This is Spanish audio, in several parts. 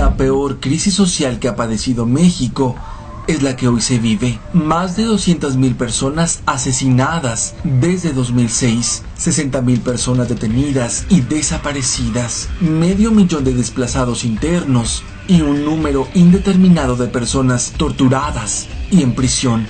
La peor crisis social que ha padecido México es la que hoy se vive. Más de 200,000 personas asesinadas desde 2006, 60,000 personas detenidas y desaparecidas, 500,000 de desplazados internos y un número indeterminado de personas torturadas y en prisión.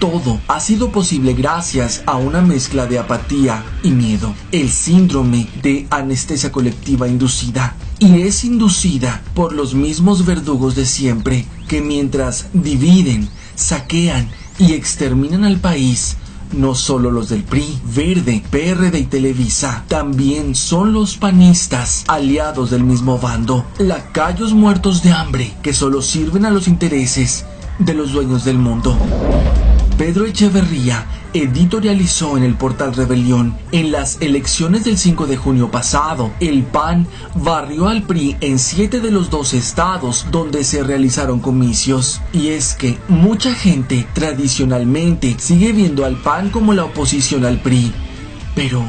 Todo ha sido posible gracias a una mezcla de apatía y miedo, el síndrome de anestesia colectiva inducida. Y es inducida por los mismos verdugos de siempre, que mientras dividen, saquean y exterminan al país, no solo los del PRI, Verde, PRD y Televisa, también son los panistas, aliados del mismo bando, lacayos muertos de hambre que solo sirven a los intereses de los dueños del mundo. Pedro Echeverría editorializó en el portal Rebelión: en las elecciones del 5 de junio pasado, el PAN barrió al PRI en 7 de los 12 estados donde se realizaron comicios. Y es que mucha gente tradicionalmente sigue viendo al PAN como la oposición al PRI, pero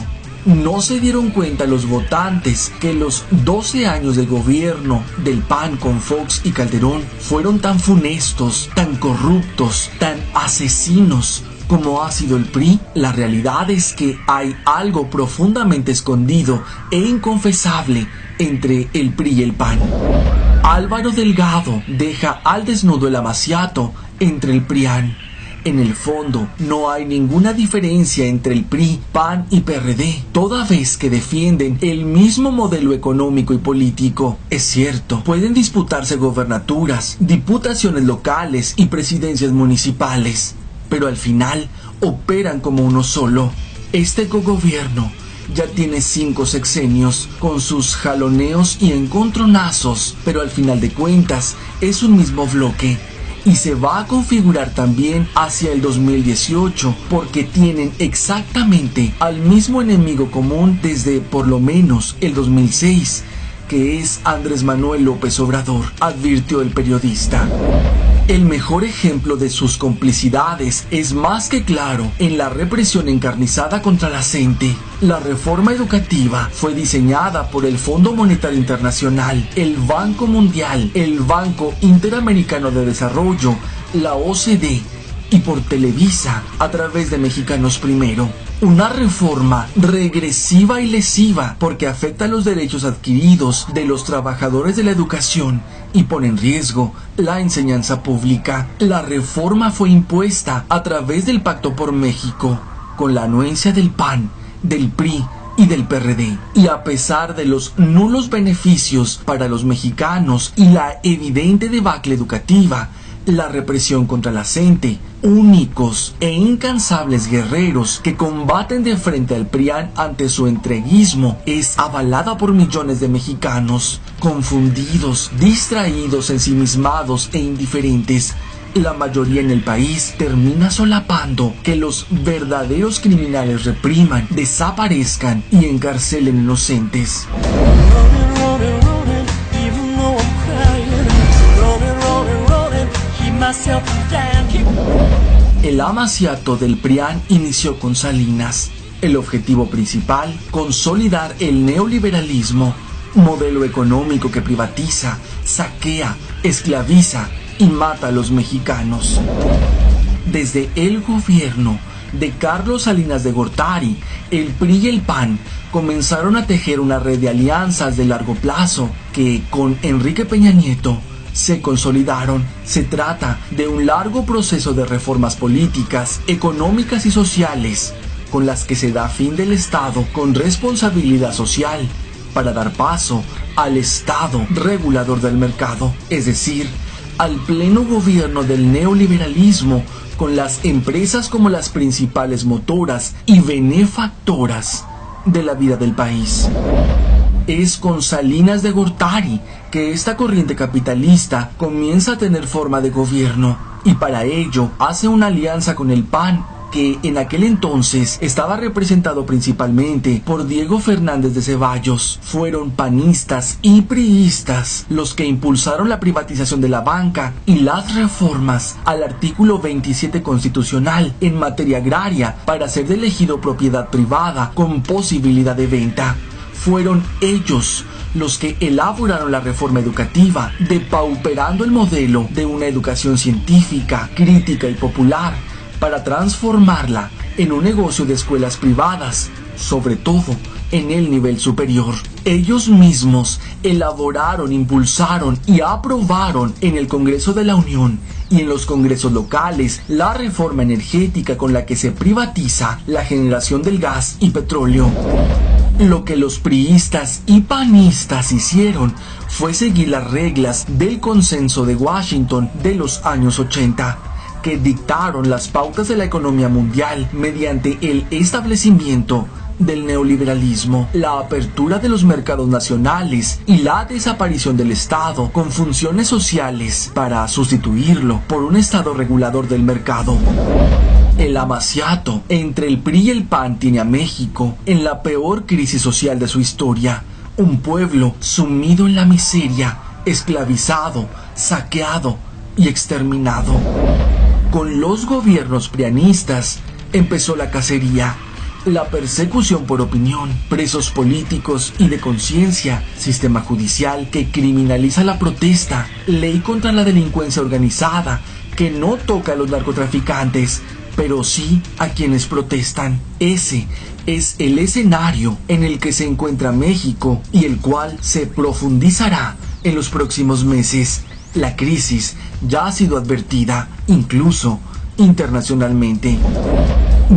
no se dieron cuenta los votantes que los 12 años de gobierno del PAN con Fox y Calderón fueron tan funestos, tan corruptos, tan asesinos como ha sido el PRI. La realidad es que hay algo profundamente escondido e inconfesable entre el PRI y el PAN. Álvaro Delgado deja al desnudo el amaciato entre el PRIAN. En el fondo, no hay ninguna diferencia entre el PRI, PAN y PRD, toda vez que defienden el mismo modelo económico y político. Es cierto, pueden disputarse gobernaturas, diputaciones locales y presidencias municipales, pero al final operan como uno solo. Este cogobierno ya tiene 5 sexenios, con sus jaloneos y encontronazos, pero al final de cuentas es un mismo bloque. Y se va a configurar también hacia el 2018, porque tienen exactamente al mismo enemigo común desde por lo menos el 2006, que es Andrés Manuel López Obrador, advirtió el periodista. El mejor ejemplo de sus complicidades es más que claro en la represión encarnizada contra la gente. La reforma educativa fue diseñada por el Fondo Monetario Internacional, el Banco Mundial, el Banco Interamericano de Desarrollo, la OCDE y por Televisa a través de Mexicanos Primero. Una reforma regresiva y lesiva porque afecta los derechos adquiridos de los trabajadores de la educación y pone en riesgo la enseñanza pública. La reforma fue impuesta a través del Pacto por México, con la anuencia del PAN, del PRI y del PRD. Y a pesar de los nulos beneficios para los mexicanos y la evidente debacle educativa, la represión contra la gente, únicos e incansables guerreros que combaten de frente al PRIAN ante su entreguismo, es avalada por millones de mexicanos, confundidos, distraídos, ensimismados e indiferentes. La mayoría en el país termina solapando que los verdaderos criminales repriman, desaparezcan y encarcelen inocentes. El amaciato del PRIAN inició con Salinas. El objetivo principal: consolidar el neoliberalismo, modelo económico que privatiza, saquea, esclaviza y mata a los mexicanos. Desde el gobierno de Carlos Salinas de Gortari, el PRI y el PAN comenzaron a tejer una red de alianzas de largo plazo que, con Enrique Peña Nieto, se consolidaron. Se trata de un largo proceso de reformas políticas, económicas y sociales, con las que se da fin del Estado con responsabilidad social para dar paso al Estado regulador del mercado, es decir, al pleno gobierno del neoliberalismo, con las empresas como las principales motoras y benefactoras de la vida del país. Es con Salinas de Gortari que esta corriente capitalista comienza a tener forma de gobierno, y para ello hace una alianza con el PAN, que en aquel entonces estaba representado principalmente por Diego Fernández de Ceballos. Fueron panistas y priistas los que impulsaron la privatización de la banca y las reformas al artículo 27 constitucional en materia agraria para ser elegido propiedad privada con posibilidad de venta. Fueron ellos los que elaboraron la reforma educativa, depauperando el modelo de una educación científica, crítica y popular, para transformarla en un negocio de escuelas privadas, sobre todo en el nivel superior. Ellos mismos elaboraron, impulsaron y aprobaron en el Congreso de la Unión y en los congresos locales la reforma energética con la que se privatiza la generación del gas y petróleo. Lo que los priistas y panistas hicieron fue seguir las reglas del Consenso de Washington de los años 80, que dictaron las pautas de la economía mundial mediante el establecimiento del neoliberalismo, la apertura de los mercados nacionales y la desaparición del Estado con funciones sociales para sustituirlo por un Estado regulador del mercado. El amaciato entre el PRI y el PAN tiene a México en la peor crisis social de su historia, un pueblo sumido en la miseria, esclavizado, saqueado y exterminado. Con los gobiernos prianistas empezó la cacería, la persecución por opinión, presos políticos y de conciencia, sistema judicial que criminaliza la protesta, ley contra la delincuencia organizada que no toca a los narcotraficantes, pero sí a quienes protestan. Ese es el escenario en el que se encuentra México y el cual se profundizará en los próximos meses. La crisis ya ha sido advertida, incluso internacionalmente.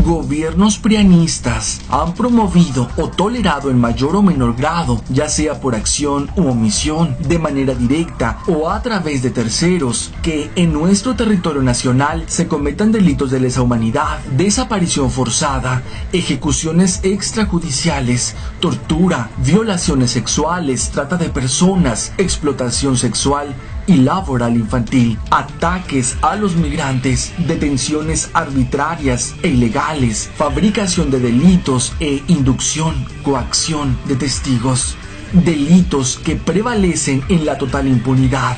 Gobiernos prianistas han promovido o tolerado en mayor o menor grado, ya sea por acción u omisión, de manera directa o a través de terceros, que en nuestro territorio nacional se cometan delitos de lesa humanidad, desaparición forzada, ejecuciones extrajudiciales, tortura, violaciones sexuales, trata de personas, explotación sexual y laboral infantil, ataques a los migrantes, detenciones arbitrarias e ilegales, fabricación de delitos e inducción, coacción de testigos, delitos que prevalecen en la total impunidad.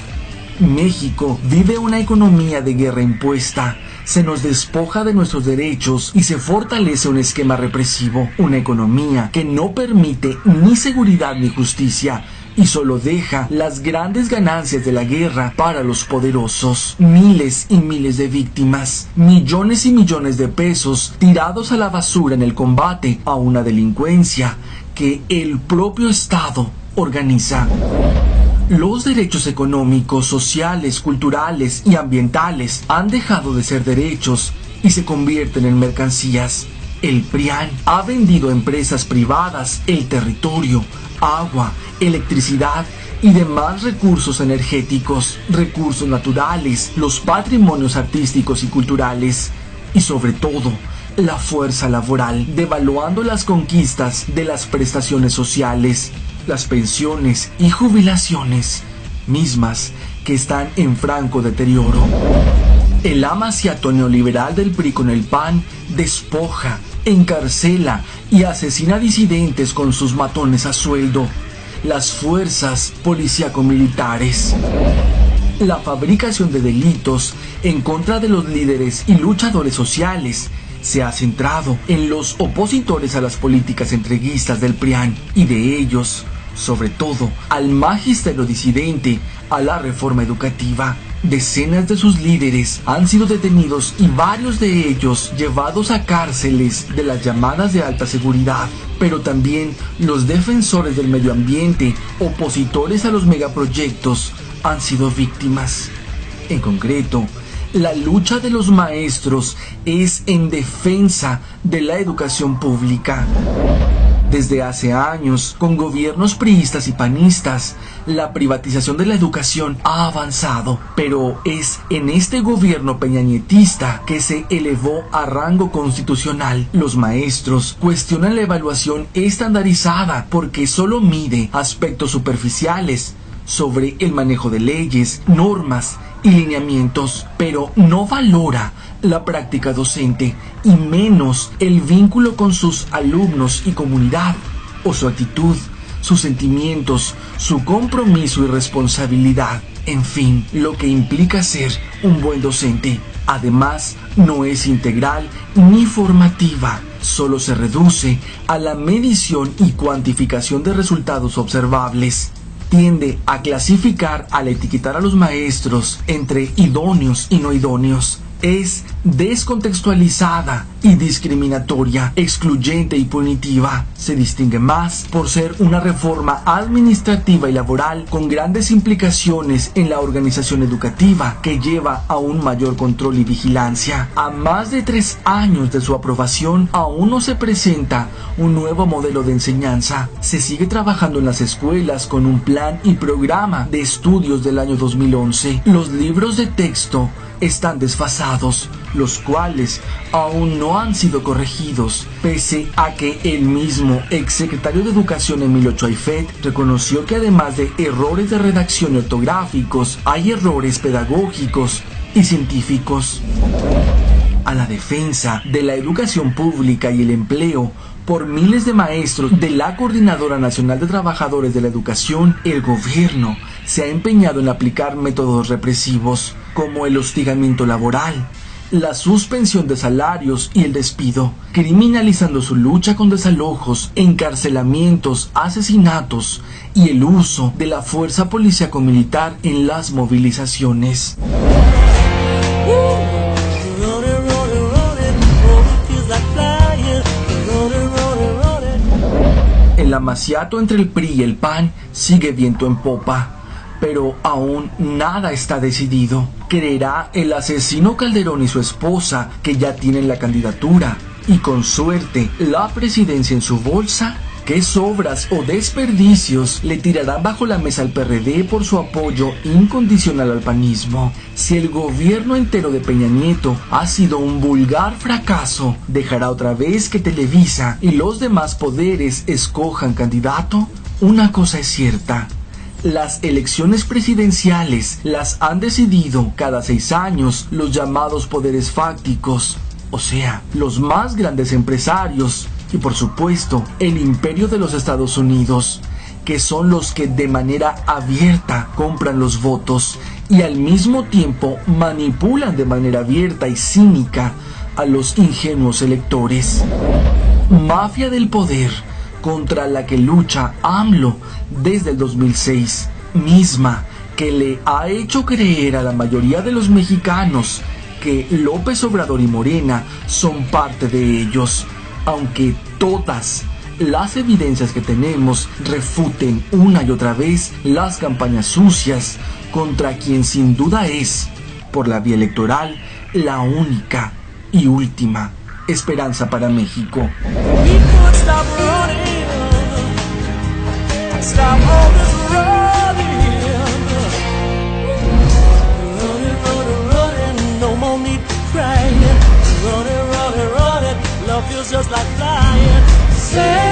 México vive una economía de guerra impuesta, se nos despoja de nuestros derechos y se fortalece un esquema represivo, una economía que no permite ni seguridad ni justicia, y solo deja las grandes ganancias de la guerra para los poderosos. Miles y miles de víctimas, millones y millones de pesos tirados a la basura en el combate a una delincuencia que el propio Estado organiza. Los derechos económicos, sociales, culturales y ambientales han dejado de ser derechos y se convierten en mercancías. El PRIAN ha vendido a empresas privadas el territorio, agua, electricidad y demás recursos energéticos, recursos naturales, los patrimonios artísticos y culturales y sobre todo la fuerza laboral, devaluando las conquistas de las prestaciones sociales, las pensiones y jubilaciones, mismas que están en franco deterioro. El amaciato neoliberal del PRI con el PAN despoja, encarcela y asesina disidentes con sus matones a sueldo, las fuerzas policíaco-militares. La fabricación de delitos en contra de los líderes y luchadores sociales se ha centrado en los opositores a las políticas entreguistas del PRIAN y de ellos, sobre todo, al magisterio disidente, a la reforma educativa. Decenas de sus líderes han sido detenidos y varios de ellos llevados a cárceles de las llamadas de alta seguridad, pero también los defensores del medio ambiente, opositores a los megaproyectos, han sido víctimas. En concreto, la lucha de los maestros es en defensa de la educación pública. Desde hace años, con gobiernos priistas y panistas, la privatización de la educación ha avanzado, pero es en este gobierno peñañetista que se elevó a rango constitucional. Los maestros cuestionan la evaluación estandarizada porque solo mide aspectos superficiales sobre el manejo de leyes, normas y lineamientos, pero no valora la práctica docente y menos el vínculo con sus alumnos y comunidad, o su actitud, sus sentimientos, su compromiso y responsabilidad, en fin, lo que implica ser un buen docente. Además, no es integral ni formativa, solo se reduce a la medición y cuantificación de resultados observables. Tiende a clasificar al etiquetar a los maestros entre idóneos y no idóneos. Es descontextualizada y discriminatoria, excluyente y punitiva. Se distingue más por ser una reforma administrativa y laboral con grandes implicaciones en la organización educativa que lleva a un mayor control y vigilancia. A más de 3 años de su aprobación, aún no se presenta un nuevo modelo de enseñanza. Se sigue trabajando en las escuelas con un plan y programa de estudios del año 2011. Los libros de texto están desfasados, los cuales aún no han sido corregidos, pese a que el mismo exsecretario de Educación Emilio Choaifet reconoció que además de errores de redacción y ortográficos, hay errores pedagógicos y científicos. A la defensa de la educación pública y el empleo por miles de maestros de la Coordinadora Nacional de Trabajadores de la Educación, el gobierno se ha empeñado en aplicar métodos represivos como el hostigamiento laboral, la suspensión de salarios y el despido, criminalizando su lucha con desalojos, encarcelamientos, asesinatos y el uso de la fuerza policíaco-militar en las movilizaciones. El amaciato entre el PRI y el PAN sigue viento en popa, pero aún nada está decidido. ¿Creerá el asesino Calderón y su esposa que ya tienen la candidatura y con suerte la presidencia en su bolsa? ¿Qué sobras o desperdicios le tirarán bajo la mesa al PRD por su apoyo incondicional al panismo? Si el gobierno entero de Peña Nieto ha sido un vulgar fracaso, ¿dejará otra vez que Televisa y los demás poderes escojan candidato? Una cosa es cierta: las elecciones presidenciales las han decidido cada 6 años los llamados poderes fácticos, o sea, los más grandes empresarios. Y por supuesto, el imperio de los Estados Unidos, que son los que de manera abierta compran los votos y al mismo tiempo manipulan de manera abierta y cínica a los ingenuos electores. Mafia del poder contra la que lucha AMLO desde el 2006, misma que le ha hecho creer a la mayoría de los mexicanos que López Obrador y Morena son parte de ellos, aunque todas las evidencias que tenemos refuten una y otra vez las campañas sucias contra quien sin duda es, por la vía electoral, la única y última esperanza para México. Feels just like flying. Say